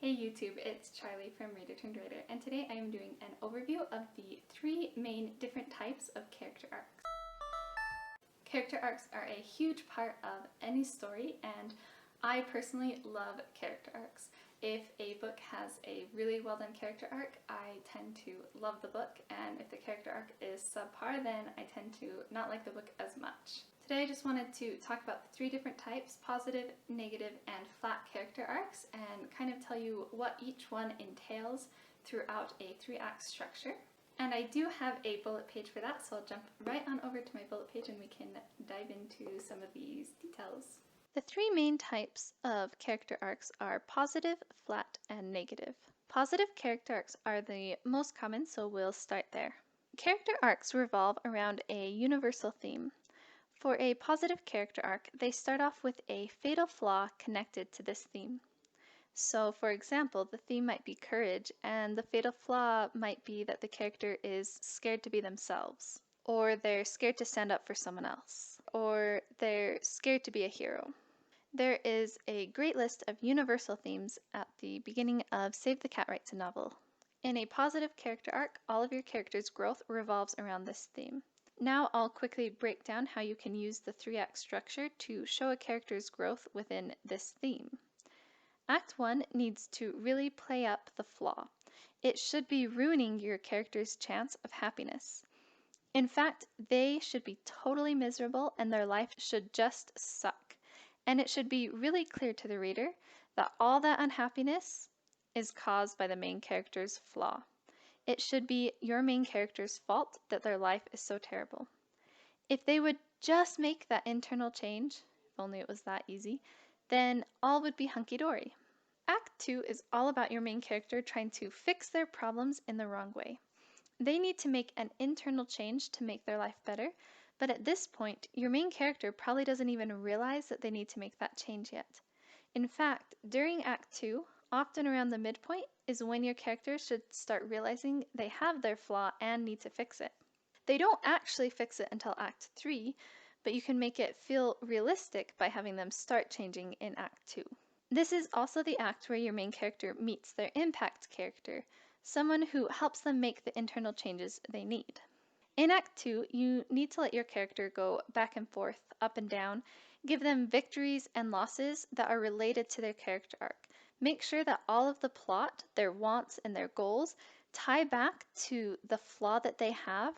Hey YouTube, it's Charlie from Reader Turned Writer, and today I am doing an overview of the three main different types of character arcs. Character arcs are a huge part of any story, and I personally love character arcs. If a book has a really well done character arc, I tend to love the book, and if the character arc is subpar, then I tend to not like the book as much. Today I just wanted to talk about the three different types: positive, negative, and flat character arcs, and kind of tell you what each one entails throughout a three-act structure. And I do have a bullet page for that, so I'll jump right on over to my bullet page and we can dive into some of these details. The three main types of character arcs are positive, flat, and negative. Positive character arcs are the most common, so we'll start there. Character arcs revolve around a universal theme. For a positive character arc, they start off with a fatal flaw connected to this theme. So, for example, the theme might be courage, and the fatal flaw might be that the character is scared to be themselves, or they're scared to stand up for someone else, or they're scared to be a hero. There is a great list of universal themes at the beginning of Save the Cat Writes a Novel. In a positive character arc, all of your characters' growth revolves around this theme. Now I'll quickly break down how you can use the three-act structure to show a character's growth within this theme. Act 1 needs to really play up the flaw. It should be ruining your character's chance of happiness. In fact, they should be totally miserable and their life should just suck. And it should be really clear to the reader that all that unhappiness is caused by the main character's flaw. It should be your main character's fault that their life is so terrible. If they would just make that internal change, if only it was that easy, then all would be hunky-dory. Act 2 is all about your main character trying to fix their problems in the wrong way. They need to make an internal change to make their life better, but at this point, your main character probably doesn't even realize that they need to make that change yet. In fact, during Act 2, often around the midpoint, is when your character should start realizing they have their flaw and need to fix it. They don't actually fix it until Act 3, but you can make it feel realistic by having them start changing in Act 2. This is also the act where your main character meets their impact character, someone who helps them make the internal changes they need. In Act 2, you need to let your character go back and forth, up and down, give them victories and losses that are related to their character arc. Make sure that all of the plot, their wants, and their goals tie back to the flaw that they have,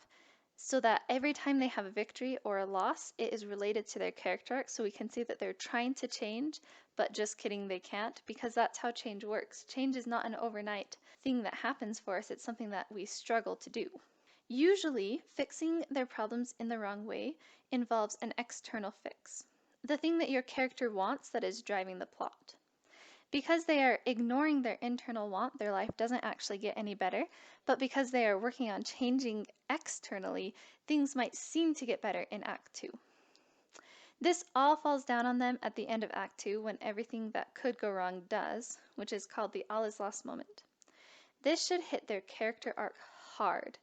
so that every time they have a victory or a loss, it is related to their character arc, so we can see that they're trying to change, but just kidding, they can't, because that's how change works. Change is not an overnight thing that happens for us, it's something that we struggle to do. Usually, fixing their problems in the wrong way involves an external fix, the thing that your character wants that is driving the plot. Because they are ignoring their internal want, their life doesn't actually get any better, but because they are working on changing externally, things might seem to get better in Act 2. This all falls down on them at the end of Act 2 when everything that could go wrong does, which is called the all is lost moment. This should hit their character arc hard.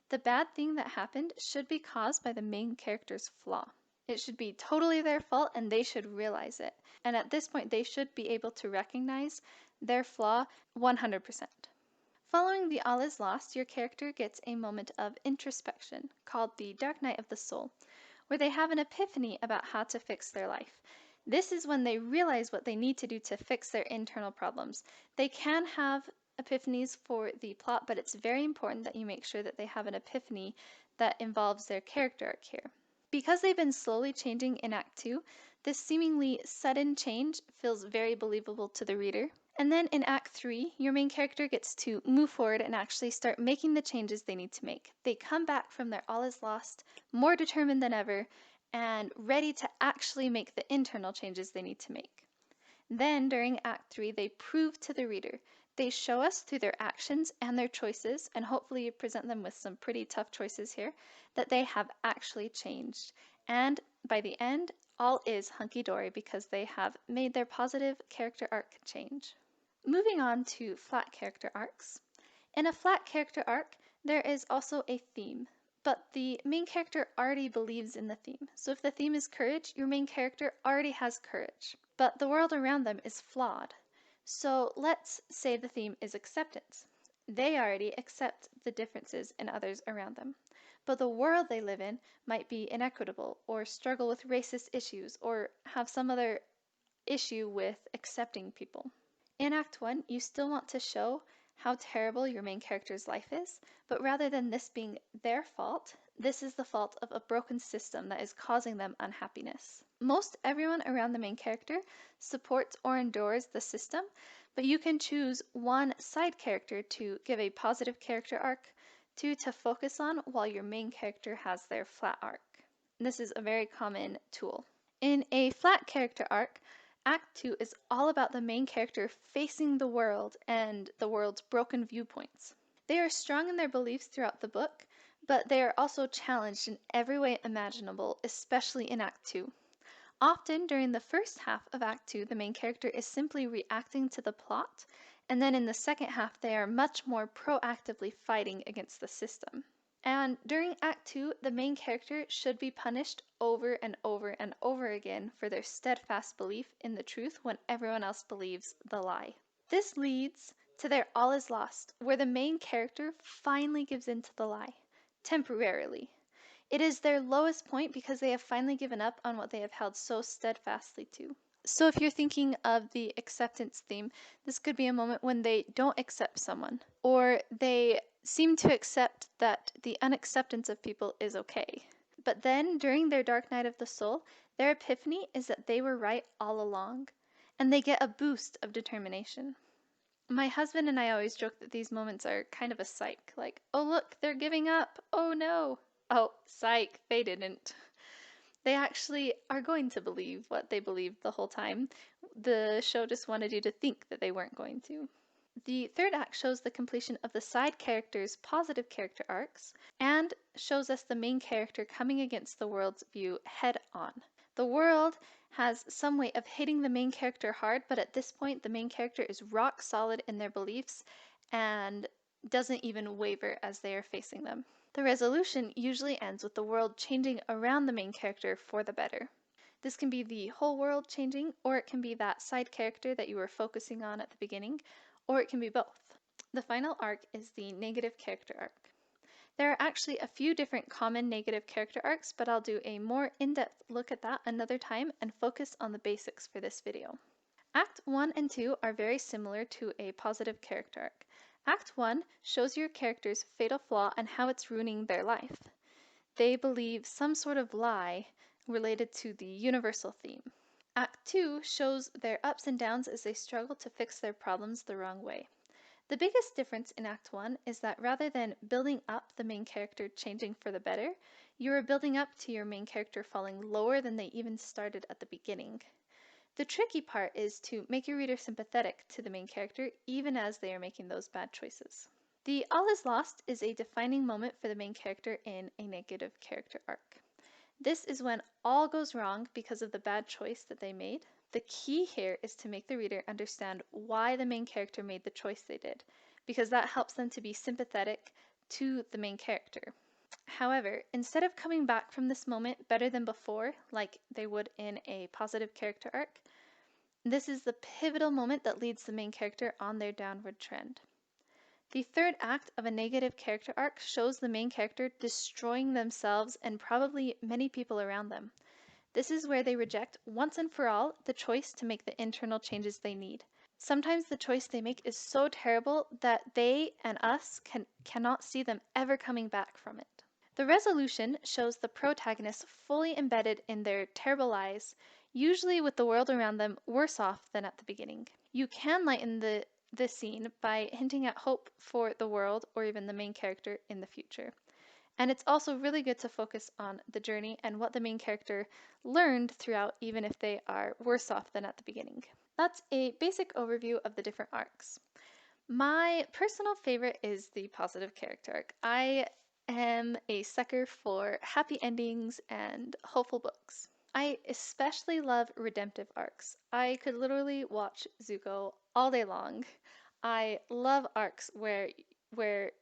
The bad thing that happened should be caused by the main character's flaw. It should be totally their fault and they should realize it. And at this point, they should be able to recognize their flaw 100%. Following the all is lost, your character gets a moment of introspection called the Dark Night of the Soul, where they have an epiphany about how to fix their life. This is when they realize what they need to do to fix their internal problems. They can have epiphanies for the plot, but it's very important that you make sure that they have an epiphany that involves their character arc here. Because they've been slowly changing in Act 2, this seemingly sudden change feels very believable to the reader. And then in Act 3, your main character gets to move forward and actually start making the changes they need to make. They come back from their all is lost, more determined than ever, and ready to actually make the internal changes they need to make. Then, during Act 3, they prove to the reader. They show us through their actions and their choices, and hopefully you present them with some pretty tough choices here, that they have actually changed. And by the end, all is hunky-dory because they have made their positive character arc change. Moving on to flat character arcs. In a flat character arc, there is also a theme, but the main character already believes in the theme. So if the theme is courage, your main character already has courage, but the world around them is flawed. So let's say the theme is acceptance. They already accept the differences in others around them. But the world they live in might be inequitable, or struggle with racist issues, or have some other issue with accepting people. In Act 1, you still want to show how terrible your main character's life is, but rather than this being their fault, this is the fault of a broken system that is causing them unhappiness. Most everyone around the main character supports or endures the system, but you can choose one side character to give a positive character arc, two to focus on while your main character has their flat arc. This is a very common tool. In a flat character arc, Act 2 is all about the main character facing the world and the world's broken viewpoints. They are strong in their beliefs throughout the book, but they are also challenged in every way imaginable, especially in Act 2. Often during the first half of Act 2, the main character is simply reacting to the plot, and then in the second half, they are much more proactively fighting against the system. And during Act 2, the main character should be punished over and over and over again for their steadfast belief in the truth when everyone else believes the lie. This leads to their all is lost, where the main character finally gives in to the lie, temporarily. It is their lowest point because they have finally given up on what they have held so steadfastly to. So if you're thinking of the acceptance theme, this could be a moment when they don't accept someone, or they seem to accept that the unacceptance of people is okay. But then, during their dark night of the soul, their epiphany is that they were right all along, and they get a boost of determination. My husband and I always joke that these moments are kind of a psych, like, oh look, they're giving up, oh no. Oh, psych, they didn't. They actually are going to believe what they believed the whole time. The show just wanted you to think that they weren't going to. The third act shows the completion of the side characters' positive character arcs and shows us the main character coming against the world's view head on. The world has some way of hitting the main character hard, but at this point the main character is rock solid in their beliefs and doesn't even waver as they are facing them. The resolution usually ends with the world changing around the main character for the better. This can be the whole world changing, or it can be that side character that you were focusing on at the beginning, or it can be both. The final arc is the negative character arc. There are actually a few different common negative character arcs, but I'll do a more in-depth look at that another time and focus on the basics for this video. Act 1 and 2 are very similar to a positive character arc. Act 1 shows your character's fatal flaw and how it's ruining their life. They believe some sort of lie related to the universal theme. Act 2 shows their ups and downs as they struggle to fix their problems the wrong way. The biggest difference in Act 1 is that rather than building up the main character changing for the better, you are building up to your main character falling lower than they even started at the beginning. The tricky part is to make your reader sympathetic to the main character even as they are making those bad choices. The all is lost is a defining moment for the main character in a negative character arc. This is when all goes wrong because of the bad choice that they made. The key here is to make the reader understand why the main character made the choice they did, because that helps them to be sympathetic to the main character. However, instead of coming back from this moment better than before, like they would in a positive character arc, this is the pivotal moment that leads the main character on their downward trend. The third act of a negative character arc shows the main character destroying themselves and probably many people around them. This is where they reject once and for all the choice to make the internal changes they need. Sometimes the choice they make is so terrible that they and us cannot see them ever coming back from it. The resolution shows the protagonist fully embedded in their terrible lies, usually with the world around them worse off than at the beginning. You can lighten the scene by hinting at hope for the world or even the main character in the future. And it's also really good to focus on the journey and what the main character learned throughout, even if they are worse off than at the beginning. That's a basic overview of the different arcs. My personal favorite is the positive character arc. I am a sucker for happy endings and hopeful books. I especially love redemptive arcs. I could literally watch Zuko all day long. I love arcs where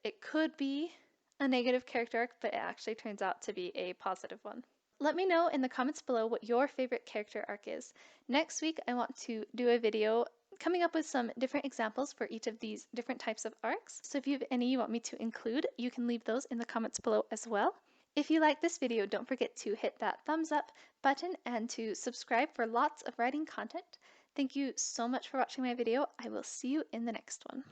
it could be a negative character arc, but it actually turns out to be a positive one. Let me know in the comments below what your favorite character arc is. Next week, I want to do a video coming up with some different examples for each of these different types of arcs. So if you have any you want me to include, you can leave those in the comments below as well. If you like this video, don't forget to hit that thumbs up button and to subscribe for lots of writing content. Thank you so much for watching my video. I will see you in the next one.